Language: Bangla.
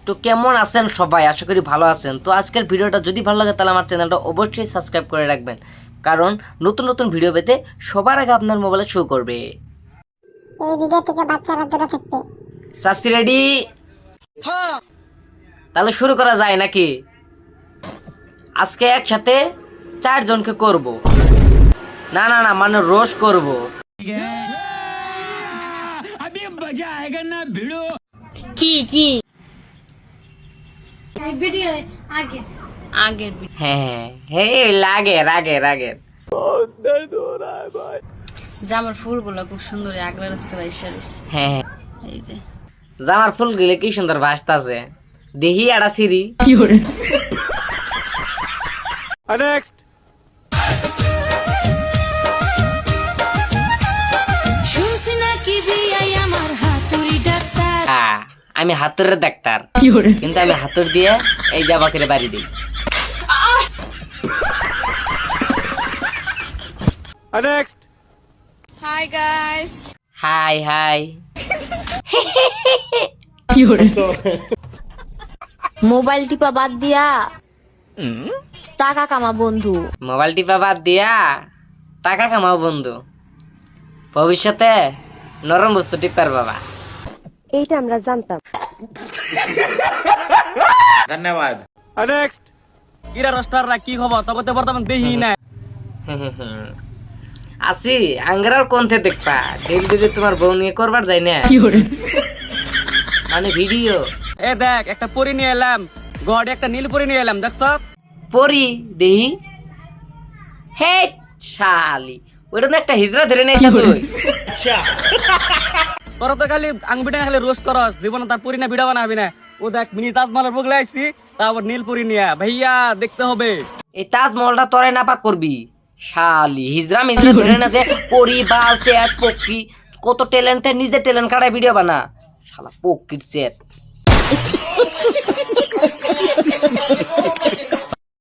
তো কেমন আছেন সবাই? আশা করি ভালো আছেন। তো আজকের ভিডিওটা যদি ভালো লাগে তাহলে আমার চ্যানেলটা অবশ্যই সাবস্ক্রাইব করে রাখবেন, কারণ নতুন নতুন ভিডিও পেতে সবার আগে আপনার মোবাইলে শো করবে। এই ভিডিও থেকে বাচ্চারা দূরে থাকবে। সাসি রেডি? তাহলে শুরু করা যায় নাকি? আজকে একসাথে 4 জনকে করব। না না না, মানে রোজ করব। কি কি ভিডিও আগে আগের হ্যাঁ হ্যাঁ, লাগে রাগে রাগে। জামার ফুলগুলো খুব সুন্দর আগলা রাস্তা বাইসা রয়েছে। হ্যাঁ, এই যে জামার ফুল গুলো কি সুন্দর ভাসতাছে, দেখি আড়া সিরি। শুনছি নাকি বিয়াই আমার হাতুড়ি ডাক্তার। আমি হাতুড়ের ডাক্তার, কিন্তু আমি হাতুড় দিয়ে এই জামাকের বাড়ি দিই। Hi guys, high high. Mobile টিপা বাদ দিয়া টাকা কামা বন্ধু। মোবাইল টিপা বাদ দিয়া টাকা কামাও বন্ধু, ভবিষ্যতে নরম বস্তু টিপার বাবা। এইটা আমরা জানতাম। ধন্যবাদ। ইরা রস্টাররা কি খবর? তবে তো বর্তমান দেহি না। আসি আঙ্গরার কোনতে দেখবা, ডেলি ডেলি তোমার বউ নিয়ে করবার যাই না, মানে ভিডিও। এ দেখ, একটা পরি নিয়ে এলাম, গড়ে একটা নীল পরি নিয়ে এলাম, দেখছ? পরি দেহি। হে শালি, ওইটা না একটা হিজড়া ধরে নিয়েছে তুই। তোর তো খালি আংবিটা খালি রোস্ট করস, জীবনে তার পরি না ভিডিও বানাবি না। ও দেখ, মিনি তাজমহলের বগলে আইছি, তারপর নীল পরি নিয়ে ভাইয়া দেখতে হবে। এই তাজমহলটা তরে নাপাক করবি শালি, হিজড়া মিজড়া ধরে না যে পরি বাল চেট পক্কি, কত ট্যালেন্টে নিজে ট্যালেন্ট কাটায় ভিডিও বানা, শালা পক্কির চেট।